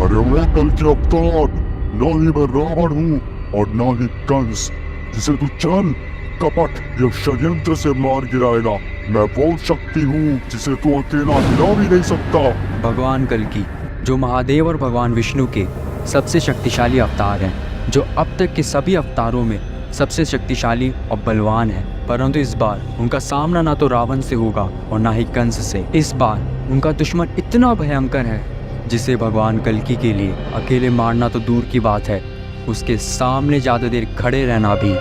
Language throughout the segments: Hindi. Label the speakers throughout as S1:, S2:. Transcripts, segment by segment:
S1: अरे मैं कल के अवतार, ना ही मैं रावण हूँ और ना ही कंस जिसे तू चल कपट या षड्यंत्र से मार गिराएगा। मैं वो शक्ति हूँ जिसे तू अकेला हिला भी नहीं सकता।
S2: भगवान कल्कि जो महादेव और भगवान विष्णु के सबसे शक्तिशाली अवतार हैं, जो अब तक के सभी अवतारों में सबसे शक्तिशाली और बलवान है, परंतु इस बार उनका सामना ना तो रावण से होगा और ना ही कंस से। इस बार उनका दुश्मन इतना भयंकर है जिसे भगवान कल्कि के लिए अकेले मारना तो दूर की बात है, उसके सामने ज़्यादा देर खड़े रहना भी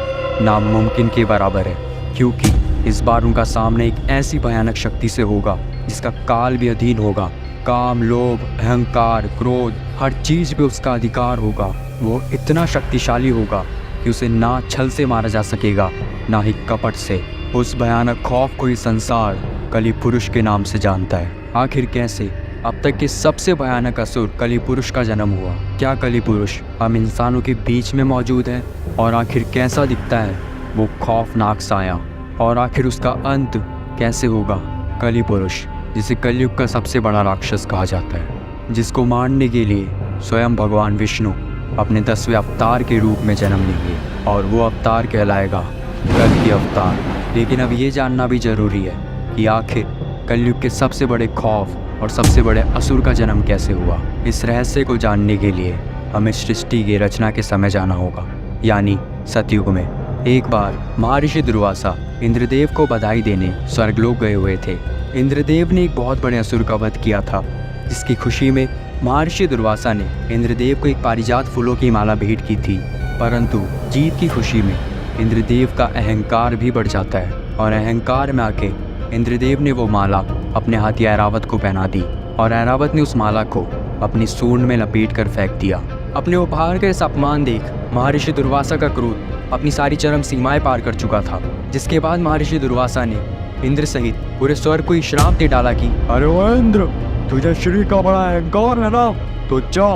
S2: नामुमकिन के बराबर है। क्योंकि इस बार उनका सामना एक ऐसी भयानक शक्ति से होगा जिसका काल भी अधीन होगा। काम, लोभ, अहंकार, क्रोध, हर चीज़ पे उसका अधिकार होगा। वो इतना शक्तिशाली होगा कि उसे ना छल से मारा जा सकेगा ना ही कपट से। उस भयानक खौफ को ही संसार कलि पुरुष के नाम से जानता है। आखिर कैसे अब तक के सबसे भयानक असुर कलि पुरुष का जन्म हुआ? क्या कलि पुरुष हम इंसानों के बीच में मौजूद है? और आखिर कैसा दिखता है वो खौफनाक साया? और आखिर उसका अंत कैसे होगा? कलि पुरुष, जिसे कलयुग का सबसे बड़ा राक्षस कहा जाता है, जिसको मारने के लिए स्वयं भगवान विष्णु अपने 10वें अवतार के रूप में जन्म लेंगे, और वो अवतार कहलाएगा कल्कि अवतार। लेकिन अब ये जानना भी जरूरी है कि आखिर कलयुग के सबसे बड़े खौफ और सबसे बड़े असुर का जन्म कैसे हुआ। इस रहस्य को जानने के लिए हमें सृष्टि की रचना के समय जाना होगा, यानी सतयुग में। एक बार महर्षि दुर्वासा इंद्रदेव को बधाई देने स्वर्गलोक गए हुए थे। इंद्रदेव ने एक बहुत बड़े असुर का वध किया था, जिसकी खुशी में महर्षि दुर्वासा ने इंद्रदेव को एक पारिजात फूलों की माला भेंट की थी। परंतु जीत की खुशी में इंद्रदेव का अहंकार भी बढ़ जाता है, और अहंकार में आके इंद्रदेव ने वो माला अपने हाथी ऐरावत को पहना दी, और ऐरावत ने उस माला को अपनी सूंड में लपेट कर फेंक दिया। अपने उपहार का इस अपमान देख महर्षि दुर्वासा का क्रोध अपनी सारी चरम सीमाएं पार कर चुका था, जिसके बाद महर्षि दुर्वासा ने इंद्र सहित पूरे स्वर्ग को श्राप दे डाला कि
S3: अरे वो इंद्र, तुझे श्री का बड़ा अहंकार है ना, तो जा,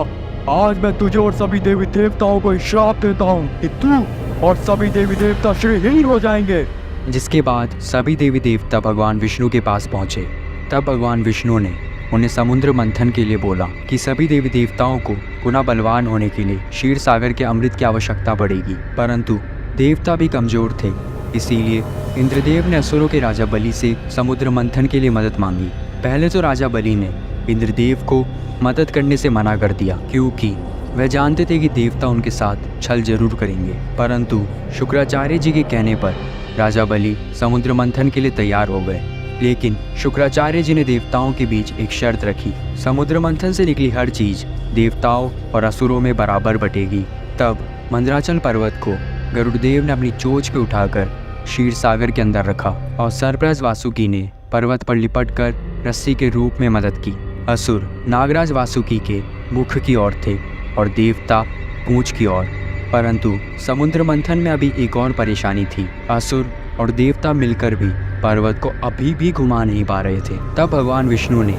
S3: आज मैं तुझे और सभी देवी देवताओं को श्राप देता हूँ कि तू और सभी देवी देवता श्रीहीन हो जाएंगे।
S2: जिसके बाद सभी देवी देवता भगवान विष्णु के पास पहुँचे। तब भगवान विष्णु ने उन्हें समुद्र मंथन के लिए बोला कि सभी देवी देवताओं को पुनः बलवान होने के लिए क्षीर सागर के अमृत की आवश्यकता पड़ेगी। परंतु देवता भी कमजोर थे, इसीलिए इंद्रदेव ने असुरों के राजा बलि से समुद्र मंथन के लिए मदद मांगी। पहले तो राजा बलि ने इंद्रदेव को मदद करने से मना कर दिया, क्योंकि वह जानते थे कि देवता उनके साथ छल जरूर करेंगे। परंतु शुक्राचार्य जी के कहने पर राजा बलि समुद्र मंथन के लिए तैयार हो गए। लेकिन शुक्राचार्य जी ने देवताओं के बीच एक शर्त रखी, समुद्र मंथन से निकली हर चीज देवताओं और असुरों में बराबर बटेगी। तब मंदराचल पर्वत को गरुड़देव ने अपनी चोंच पे उठाकर क्षीर सागर के अंदर रखा, और सरप्रज वासुकी ने पर्वत पर लिपट कर रस्सी के रूप में मदद की। असुर नागराज वासुकी के मुख की ओर थे और देवता पूंछ की ओर। परंतु समुद्र मंथन में अभी एक और परेशानी थी, असुर और देवता मिलकर भी पर्वत को अभी भी घुमा नहीं पा रहे थे। तब भगवान विष्णु ने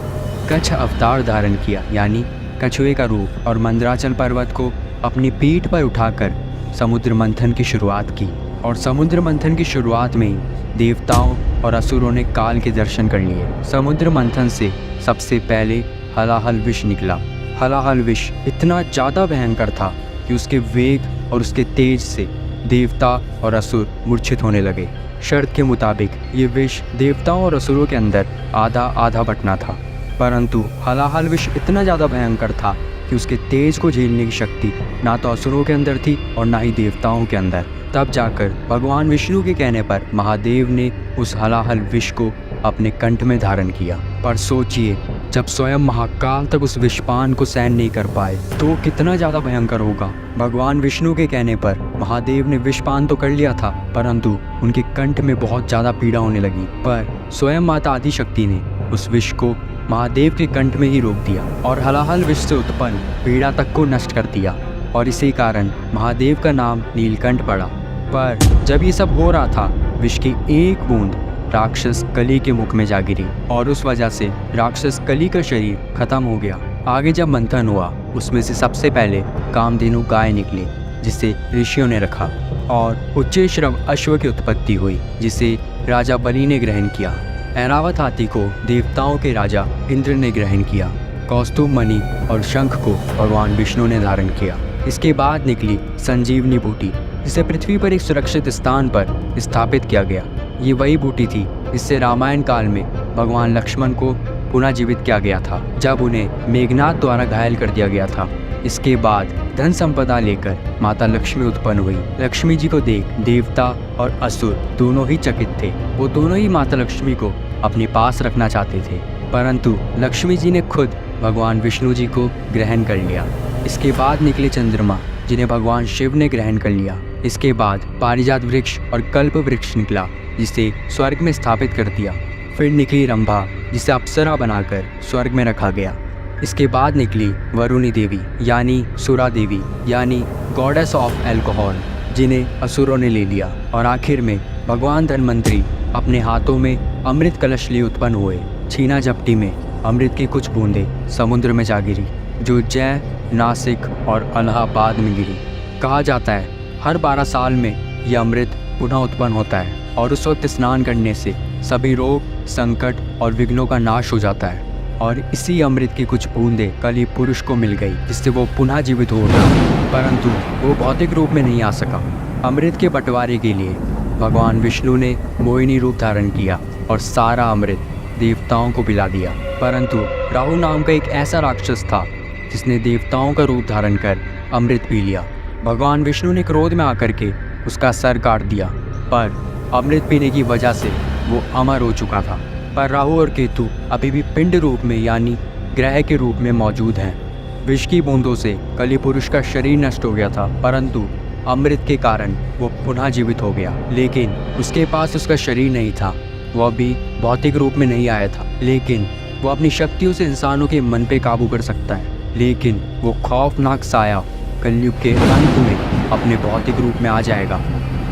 S2: कच्छ अवतार धारण किया, यानी कछुए का रूप, और मंदराचल पर्वत को अपनी पीठ पर उठाकर समुद्र मंथन की शुरुआत की। और समुद्र मंथन की शुरुआत में ही देवताओं और असुरों ने काल के दर्शन कर लिए। समुद्र मंथन से सबसे पहले हलाहल विष निकला। हलाहल विष इतना ज़्यादा भयंकर था कि उसके वेग और उसके तेज से देवता और असुर मूर्छित होने लगे। शर्त के मुताबिक ये विष देवताओं और असुरों के अंदर आधा आधा बंटना था, परंतु हलाहल विष इतना ज़्यादा भयंकर था कि उसके तेज को झेलने की शक्ति ना तो असुरों के अंदर थी और ना ही देवताओं के अंदर। तब जाकर भगवान विष्णु के कहने पर महादेव ने उस हलाहल विष को अपने कंठ में धारण किया। पर सोचिए, जब स्वयं महाकाल तक उस विषपान को सहन नहीं कर पाए तो कितना ज़्यादा भयंकर होगा। भगवान विष्णु के कहने पर महादेव ने विषपान तो कर लिया था, परंतु उनके कंठ में बहुत ज़्यादा पीड़ा होने लगी। पर स्वयं माता आदिशक्ति ने उस विष को महादेव के कंठ में ही रोक दिया और हलाहल विष से उत्पन्न पीड़ा तक को नष्ट कर दिया, और इसी कारण महादेव का नाम नीलकंठ पड़ा। पर जब ये सब हो रहा था, विष की एक बूंद राक्षस कली के मुख में जा गिरी, और उस वजह से राक्षस कली का शरीर खत्म हो गया। आगे जब मंथन हुआ, उसमें से सबसे पहले कामधेनु गाय निकली, जिसे ऋषियों ने रखा, और उच्चैश्रव अश्व की उत्पत्ति हुई, जिसे राजा बलि ने ग्रहण किया। ऐरावत हाथी को देवताओं के राजा इंद्र ने ग्रहण किया। कौस्तुभ मणि और शंख को भगवान विष्णु ने धारण किया। इसके बाद निकली संजीवनी बूटी, जिसे पृथ्वी पर एक सुरक्षित स्थान पर स्थापित किया गया। ये वही बूटी थी जिससे रामायण काल में भगवान लक्ष्मण को पुनः जीवित किया गया था, जब उन्हें मेघनाद द्वारा घायल कर दिया गया था। इसके बाद धन संपदा लेकर माता लक्ष्मी उत्पन्न हुई। लक्ष्मी जी को देख देवता और असुर दोनों ही चकित थे। वो दोनों ही माता लक्ष्मी को अपने पास रखना चाहते थे, परंतु लक्ष्मी जी ने खुद भगवान विष्णु जी को ग्रहण कर लिया। इसके बाद निकले चंद्रमा, जिन्हें भगवान शिव ने ग्रहण कर लिया। इसके बाद पारिजात वृक्ष और कल्प वृक्ष निकला, जिसे स्वर्ग में स्थापित कर दिया। फिर निकली रंभा, जिसे अप्सरा बनाकर स्वर्ग में रखा गया। इसके बाद निकली वरुणी देवी यानी सुरा देवी यानी गॉडेस ऑफ एल्कोहल, जिन्हें असुरों ने ले लिया। और आखिर में भगवान धन्वंतरी अपने हाथों में अमृत कलश लिए उत्पन्न हुए। छीना झपटी में अमृत की कुछ बूंदें समुद्र में जा गिरी, जो जय, नासिक और इलाहाबाद में गिरी। कहा जाता है हर 12 साल में यह अमृत पुनः उत्पन्न होता है और उस वक्त स्नान करने से सभी रोग, संकट और विघ्नों का नाश हो जाता है। और इसी अमृत की कुछ बूंदें कली पुरुष को मिल गई, जिससे वो पुनः जीवित हो उठा, परंतु वो भौतिक रूप में नहीं आ सका। अमृत के बंटवारे के लिए भगवान विष्णु ने मोहिनी रूप धारण किया और सारा अमृत देवताओं को पिला दिया। परंतु राहु नाम का एक ऐसा राक्षस था जिसने देवताओं का रूप धारण कर अमृत पी लिया। भगवान विष्णु ने क्रोध में आकर के उसका सर काट दिया, पर अमृत पीने की वजह से वो अमर हो चुका था। पर राहु और केतु अभी भी पिंड रूप में यानी ग्रह के रूप में मौजूद हैं। विष की बूंदों से कली पुरुष का शरीर नष्ट हो गया था, परंतु अमृत के कारण वो पुनः जीवित हो गया। लेकिन उसके पास उसका शरीर नहीं था, वो अभी भौतिक रूप में नहीं आया था, लेकिन वो अपनी शक्तियों से इंसानों के मन पे काबू कर सकता है। लेकिन वो खौफनाक साया कलयुग के अंत में अपने भौतिक रूप में आ जाएगा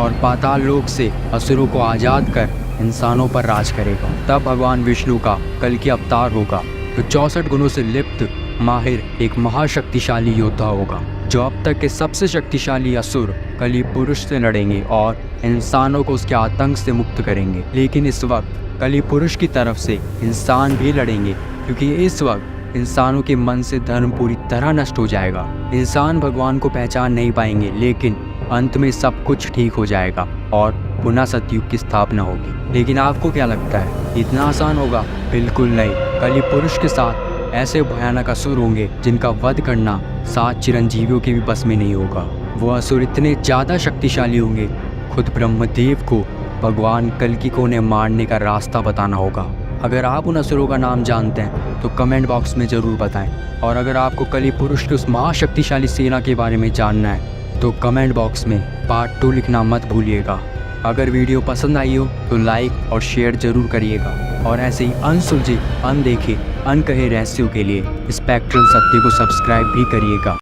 S2: और पाताल लोक से असुरों को आज़ाद कर इंसानों पर राज करेगा। तब भगवान विष्णु का कल की अवतार होगा, जो 64 गुणों से लिप्त माहिर एक महाशक्तिशाली योद्धा होगा, जो अब तक के सबसे शक्तिशाली असुर कली पुरुष से लड़ेंगे और इंसानों को उसके आतंक से मुक्त करेंगे। लेकिन इस वक्त कली पुरुष की तरफ से इंसान भी लड़ेंगे, क्योंकि इस वक्त इंसानों के मन से धर्म पूरी तरह नष्ट हो जाएगा। इंसान भगवान को पहचान नहीं पाएंगे, लेकिन अंत में सब कुछ ठीक हो जाएगा और पुनः सतयुग की स्थापना होगी। लेकिन आपको क्या लगता है, इतना आसान होगा? बिल्कुल नहीं। कली पुरुष के साथ ऐसे भयानक असुर होंगे जिनका वध करना 7 चिरंजीवियों के भी बस में नहीं होगा। वो असुर इतने ज़्यादा शक्तिशाली होंगे, खुद ब्रह्मदेव को भगवान कल्कि को उन्हें मारने का रास्ता बताना होगा। अगर आप उन असुरों का नाम जानते हैं तो कमेंट बॉक्स में ज़रूर बताएं। और अगर आपको कली पुरुष की उस महाशक्तिशाली सेना के बारे में जानना है तो कमेंट बॉक्स में पार्ट 2 लिखना मत भूलिएगा। अगर वीडियो पसंद आई हो तो लाइक और शेयर ज़रूर करिएगा। और ऐसे ही अनसुलझे, अनदेखे, अनकहे रहस्यों के लिए स्पेक्ट्रल सत्य को सब्सक्राइब भी करिएगा।